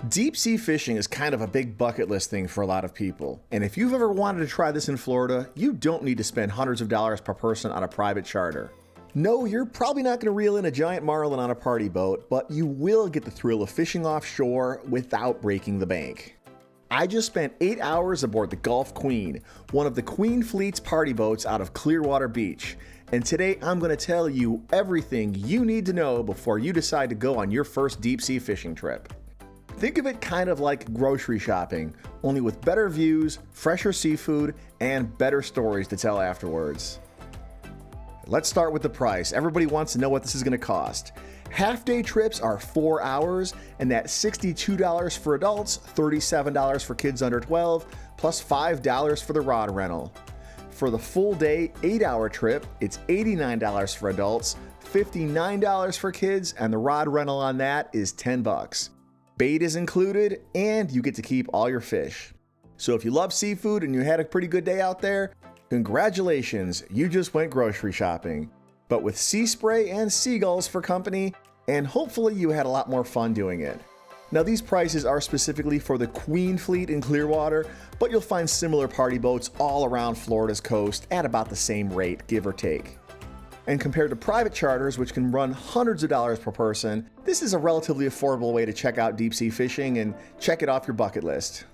Deep sea fishing is kind of a big bucket list thing for a lot of people. And if you've ever wanted to try this in Florida, you don't need to spend hundreds of dollars per person on a private charter. No, you're probably not going to reel in a giant marlin on a party boat, but you will get the thrill of fishing offshore without breaking the bank. I just spent 8 hours aboard the Gulf Queen, one of the Queen Fleet's party boats out of Clearwater Beach. And today I'm going to tell you everything you need to know before you decide to go on your first deep sea fishing trip. Think of it kind of like grocery shopping, only with better views, fresher seafood, and better stories to tell afterwards. Let's start with the price. Everybody wants to know what this is going to cost. Half-day trips are 4 hours, and that's $62 for adults, $37 for kids under 12, plus $5 for the rod rental. For the full day, 8-hour trip, it's $89 for adults, $59 for kids, and the rod rental on that is $10. Bait is included, and you get to keep all your fish. So if you love seafood and you had a pretty good day out there, congratulations, you just went grocery shopping. But with sea spray and seagulls for company, and hopefully you had a lot more fun doing it. Now these prices are specifically for the Queen Fleet in Clearwater, but you'll find similar party boats all around Florida's coast at about the same rate, give or take. And compared to private charters, which can run hundreds of dollars per person, this is a relatively affordable way to check out deep sea fishing and check it off your bucket list.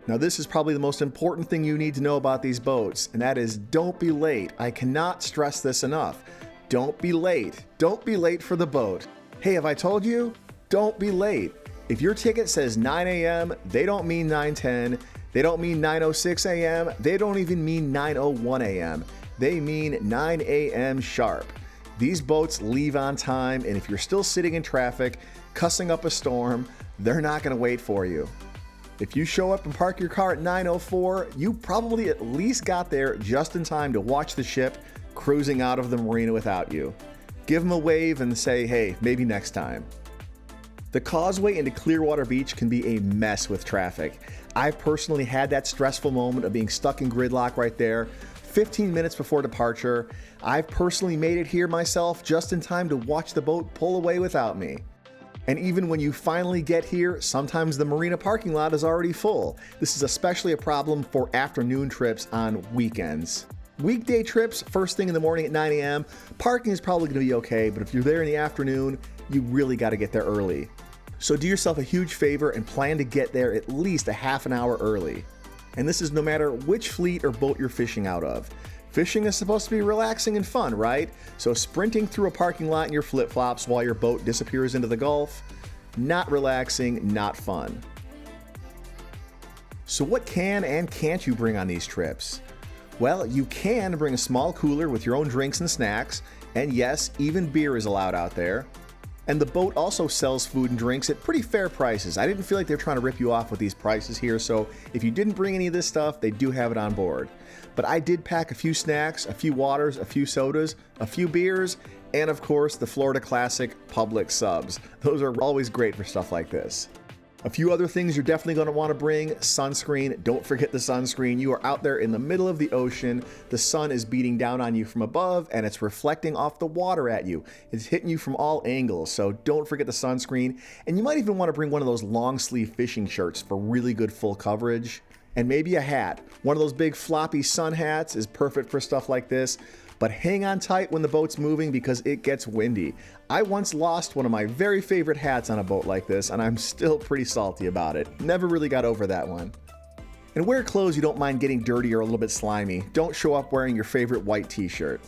Now this is probably the most important thing you need to know about these boats, and that is don't be late. I cannot stress this enough. Don't be late. Don't be late for the boat. Hey, have I told you? Don't be late. If your ticket says 9 a.m., they don't mean 9:10. They don't mean 9:06 a.m. They don't even mean 9:01 a.m. They mean 9 a.m. sharp. These boats leave on time, and if you're still sitting in traffic, cussing up a storm, they're not going to wait for you. If you show up and park your car at 9:04, you probably at least got there just in time to watch the ship cruising out of the marina without you. Give them a wave and say, hey, maybe next time. The causeway into Clearwater Beach can be a mess with traffic. I've personally had that stressful moment of being stuck in gridlock right there, 15 minutes before departure. I've personally made it here myself just in time to watch the boat pull away without me. And even when you finally get here, sometimes the marina parking lot is already full. This is especially a problem for afternoon trips on weekends. Weekday trips, first thing in the morning at 9 a.m., parking is probably going to be okay, but if you're there in the afternoon, you really got to get there early. So do yourself a huge favor and plan to get there at least a half an hour early. And this is no matter which fleet or boat you're fishing out of. Fishing is supposed to be relaxing and fun, right? So sprinting through a parking lot in your flip-flops while your boat disappears into the Gulf, not relaxing, not fun. So what can and can't you bring on these trips? Well, you can bring a small cooler with your own drinks and snacks, and yes, even beer is allowed out there. And the boat also sells food and drinks at pretty fair prices. I didn't feel like they're trying to rip you off with these prices here, so if you didn't bring any of this stuff, they do have it on board. But I did pack a few snacks, a few waters, a few sodas, a few beers, and of course the Florida classic Publix subs. Those are always great for stuff like this. A few other things you're definitely going to want to bring: sunscreen. Don't forget the sunscreen. You are out there in the middle of the ocean. The sun is beating down on you from above and it's reflecting off the water at you. It's hitting you from all angles, so don't forget the sunscreen. And you might even want to bring one of those long sleeve fishing shirts for really good full coverage. And maybe a hat. One of those big floppy sun hats is perfect for stuff like this. But hang on tight when the boat's moving because it gets windy. I once lost one of my very favorite hats on a boat like this, and I'm still pretty salty about it. Never really got over that one. And wear clothes you don't mind getting dirty or a little bit slimy. Don't show up wearing your favorite white t-shirt.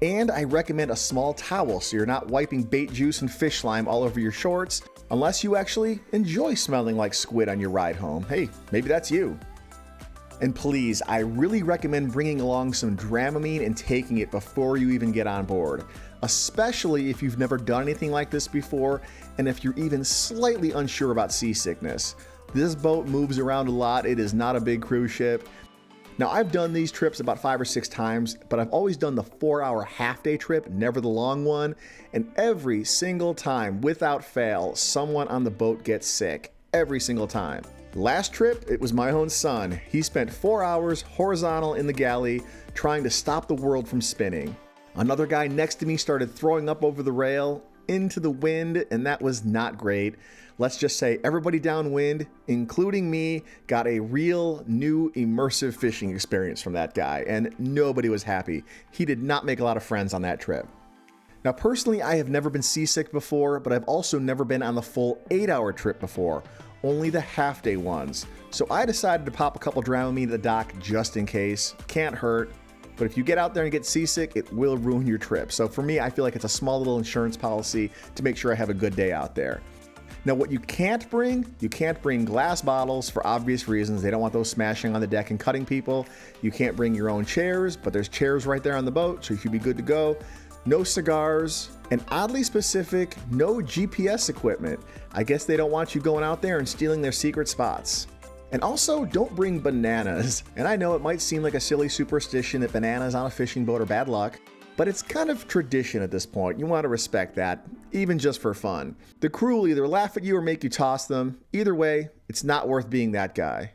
And I recommend a small towel so you're not wiping bait juice and fish slime all over your shorts, unless you actually enjoy smelling like squid on your ride home. Hey, maybe that's you. And please, I really recommend bringing along some Dramamine and taking it before you even get on board, especially if you've never done anything like this before and if you're even slightly unsure about seasickness. This boat moves around a lot. It is not a big cruise ship. Now, I've done these trips about 5 or 6 times, but I've always done the 4-hour half-day trip, never the long one, and every single time, without fail, someone on the boat gets sick. Every single time. Last trip, it was my own son. He spent 4 hours horizontal in the galley trying to stop the world from spinning. Another guy next to me started throwing up over the rail, into the wind, and that was not great. Let's just say everybody downwind, including me, got a real new immersive fishing experience from that guy, and nobody was happy. He did not make a lot of friends on that trip. Now personally, I have never been seasick before, but I've also never been on the full 8-hour trip before, only the half-day ones. So I decided to pop a couple Dramamine at the dock just in case. Can't hurt. But if you get out there and get seasick, it will ruin your trip. So for me, I feel like it's a small little insurance policy to make sure I have a good day out there. Now what you can't bring glass bottles for obvious reasons. They don't want those smashing on the deck and cutting people. You can't bring your own chairs, but there's chairs right there on the boat, so you should be good to go. No cigars, and oddly specific, no GPS equipment. I guess they don't want you going out there and stealing their secret spots. And also, don't bring bananas. And I know it might seem like a silly superstition that bananas on a fishing boat are bad luck, but it's kind of tradition at this point. You want to respect that, even just for fun. The crew will either laugh at you or make you toss them. Either way, it's not worth being that guy.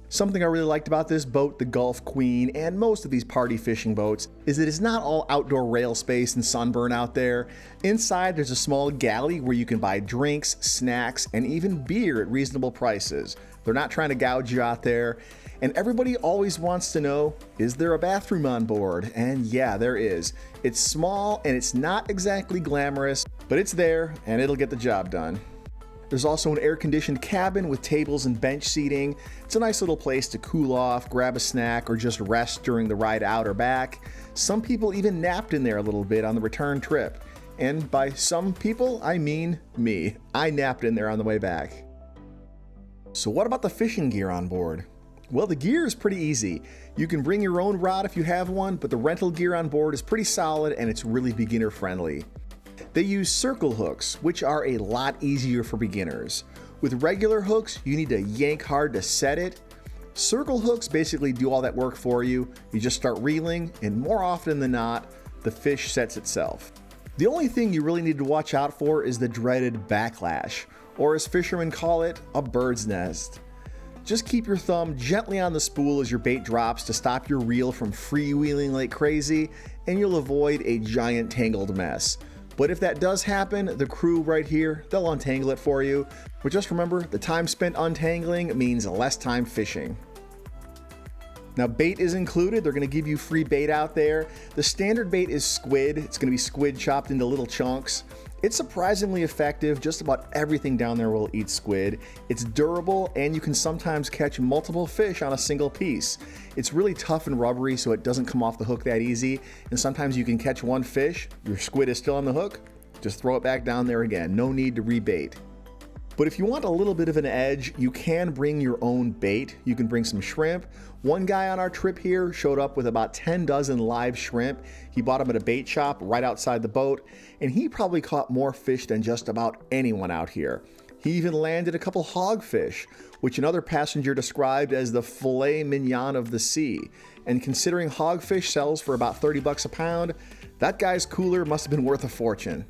Something I really liked about this boat, the Gulf Queen, and most of these party fishing boats, is that it's not all outdoor rail space and sunburn out there. Inside, there's a small galley where you can buy drinks, snacks, and even beer at reasonable prices. They're not trying to gouge you out there. And everybody always wants to know, is there a bathroom on board? And yeah, there is. It's small and it's not exactly glamorous, but it's there and it'll get the job done. There's also an air-conditioned cabin with tables and bench seating. It's a nice little place to cool off, grab a snack, or just rest during the ride out or back. Some people even napped in there a little bit on the return trip. And by some people, I mean me. I napped in there on the way back. So what about the fishing gear on board? Well, the gear is pretty easy. You can bring your own rod if you have one, but the rental gear on board is pretty solid and it's really beginner friendly. They use circle hooks, which are a lot easier for beginners. With regular hooks, you need to yank hard to set it. Circle hooks basically do all that work for you. You just start reeling, and more often than not, the fish sets itself. The only thing you really need to watch out for is the dreaded backlash, or as fishermen call it, a bird's nest. Just keep your thumb gently on the spool as your bait drops to stop your reel from freewheeling like crazy, and you'll avoid a giant tangled mess. But if that does happen, the crew right here, they'll untangle it for you. But just remember, the time spent untangling means less time fishing. Now bait is included. They're going to give you free bait out there. The standard bait is squid. It's going to be squid chopped into little chunks. It's surprisingly effective. Just about everything down there will eat squid. It's durable and you can sometimes catch multiple fish on a single piece. It's really tough and rubbery, so it doesn't come off the hook that easy. And sometimes you can catch one fish, your squid is still on the hook, just throw it back down there again. No need to rebait. But if you want a little bit of an edge, you can bring your own bait. You can bring some shrimp. One guy on our trip here showed up with about 10 dozen live shrimp. He bought them at a bait shop right outside the boat, and he probably caught more fish than just about anyone out here. He even landed a couple hogfish, which another passenger described as the filet mignon of the sea. And considering hogfish sells for about 30 bucks a pound, that guy's cooler must have been worth a fortune.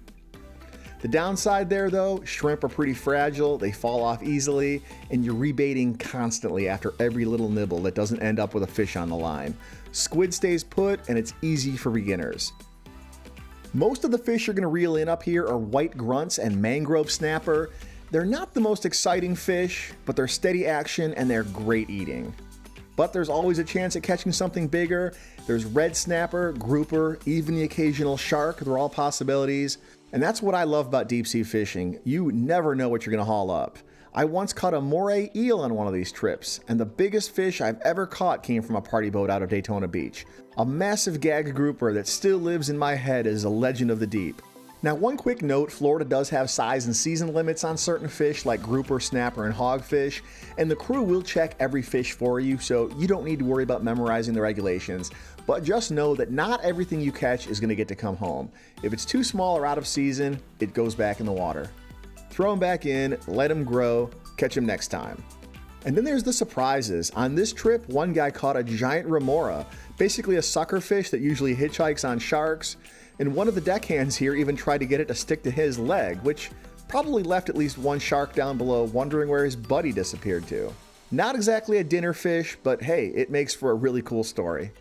The downside there though, shrimp are pretty fragile, they fall off easily, and you're rebaiting constantly after every little nibble that doesn't end up with a fish on the line. Squid stays put and it's easy for beginners. Most of the fish you're going to reel in up here are white grunts and mangrove snapper. They're not the most exciting fish, but they're steady action and they're great eating. But there's always a chance at catching something bigger. There's red snapper, grouper, even the occasional shark. They're all possibilities. And that's what I love about deep sea fishing. You never know what you're going to haul up. I once caught a moray eel on one of these trips, and the biggest fish I've ever caught came from a party boat out of Daytona Beach. A massive gag grouper that still lives in my head as a legend of the deep. Now, one quick note, Florida does have size and season limits on certain fish like grouper, snapper, and hogfish, and the crew will check every fish for you, so you don't need to worry about memorizing the regulations. But just know that not everything you catch is going to get to come home. If it's too small or out of season, it goes back in the water. Throw them back in, let them grow, catch them next time. And then there's the surprises. On this trip, one guy caught a giant remora, basically a sucker fish that usually hitchhikes on sharks. And one of the deckhands here even tried to get it to stick to his leg, which probably left at least one shark down below wondering where his buddy disappeared to. Not exactly a dinner fish, but hey, it makes for a really cool story.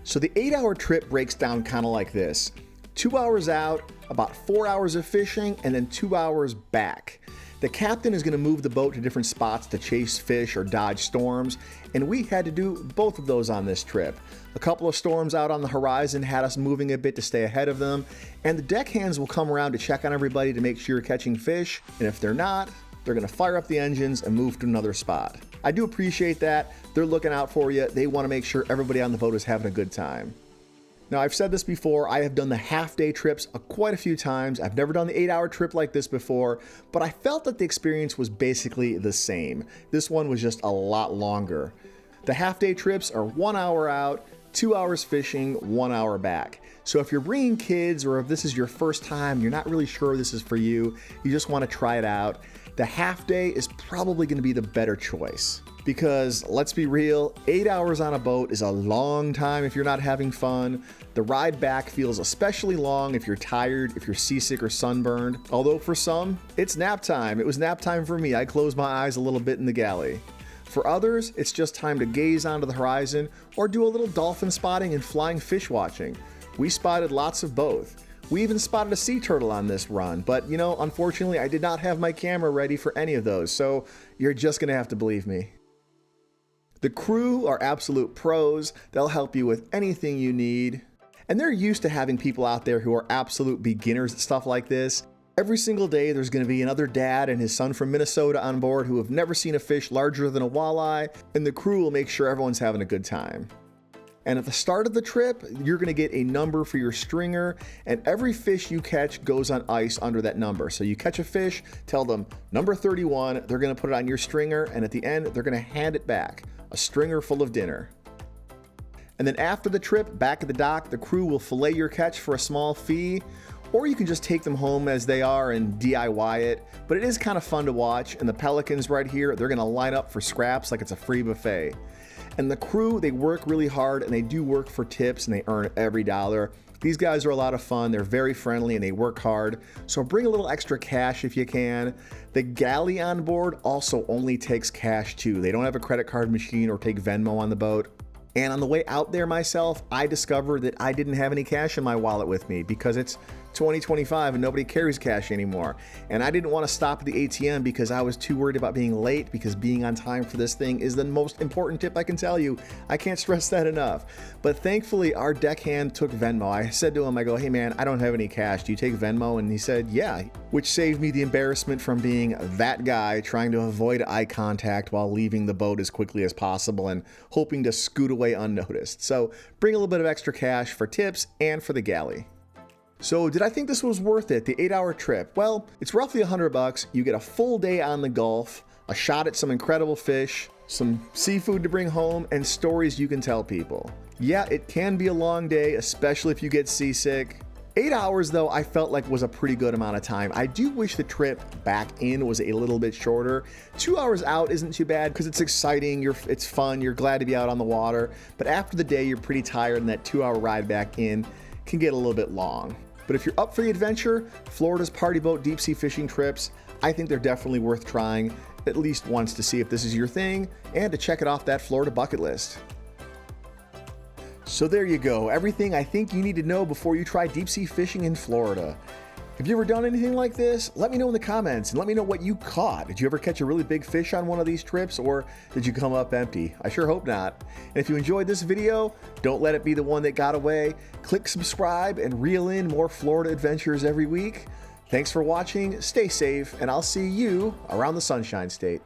So the 8-hour trip breaks down kind of like this. 2 hours out, about 4 hours of fishing, and then 2 hours back. The captain is going to move the boat to different spots to chase fish or dodge storms, and we had to do both of those on this trip. A couple of storms out on the horizon had us moving a bit to stay ahead of them, and the deckhands will come around to check on everybody to make sure you're catching fish, and if they're not, they're going to fire up the engines and move to another spot. I do appreciate that. They're looking out for you. They want to make sure everybody on the boat is having a good time. Now, I've said this before, I have done the half-day trips quite a few times. I've never done the 8-hour trip like this before, but I felt that the experience was basically the same. This one was just a lot longer. The half-day trips are 1 hour out, 2 hours fishing, 1 hour back. So if you're bringing kids, or if this is your first time, you're not really sure this is for you, you just want to try it out, the half-day is probably going to be the better choice. Because let's be real, 8 hours on a boat is a long time if you're not having fun. The ride back feels especially long if you're tired, if you're seasick or sunburned. Although for some, it's nap time. It was nap time for me. I closed my eyes a little bit in the galley. For others, it's just time to gaze onto the horizon or do a little dolphin spotting and flying fish watching. We spotted lots of both. We even spotted a sea turtle on this run, but you know, unfortunately, I did not have my camera ready for any of those, so you're just gonna have to believe me. The crew are absolute pros. They'll help you with anything you need. And they're used to having people out there who are absolute beginners at stuff like this. Every single day, there's going to be another dad and his son from Minnesota on board who have never seen a fish larger than a walleye, and the crew will make sure everyone's having a good time. And at the start of the trip, you're going to get a number for your stringer, and every fish you catch goes on ice under that number. So you catch a fish, tell them number 31, they're going to put it on your stringer, and at the end, they're going to hand it back, a stringer full of dinner. And then after the trip, back at the dock, the crew will fillet your catch for a small fee, or you can just take them home as they are and DIY it. But it is kind of fun to watch, and the pelicans right here, they're going to line up for scraps like it's a free buffet. And the crew, they work really hard, and they do work for tips, and they earn every dollar. These guys are a lot of fun. They're very friendly, and they work hard. So bring a little extra cash if you can. The galley on board also only takes cash too. They don't have a credit card machine or take Venmo on the boat. And on the way out there myself, I discovered that I didn't have any cash in my wallet with me because it's 2025 and nobody carries cash anymore. And I didn't want to stop at the ATM because I was too worried about being late, because being on time for this thing is the most important tip I can tell you. I can't stress that enough. But thankfully, our deckhand took Venmo. I said to him, I go, hey man, I don't have any cash. Do you take Venmo? And he said, yeah, which saved me the embarrassment from being that guy trying to avoid eye contact while leaving the boat as quickly as possible and hoping to scoot away unnoticed. So bring a little bit of extra cash for tips and for the galley. So did I think this was worth it, the 8-hour trip? Well, it's roughly $100. You get a full day on the Gulf, a shot at some incredible fish, some seafood to bring home, and stories you can tell people. Yeah, it can be a long day, especially if you get seasick. 8 hours though, I felt like was a pretty good amount of time. I do wish the trip back in was a little bit shorter. 2 hours out isn't too bad because it's exciting, it's fun, you're glad to be out on the water. But after the day, you're pretty tired, and that 2-hour ride back in can get a little bit long. But if you're up for the adventure, Florida's party boat deep sea fishing trips, I think they're definitely worth trying at least once to see if this is your thing and to check it off that Florida bucket list. So there you go, everything I think you need to know before you try deep sea fishing in Florida. Have you ever done anything like this? Let me know in the comments and let me know what you caught. Did you ever catch a really big fish on one of these trips, or did you come up empty? I sure hope not. And if you enjoyed this video, don't let it be the one that got away. Click subscribe and reel in more Florida adventures every week. Thanks for watching, stay safe, and I'll see you around the Sunshine State.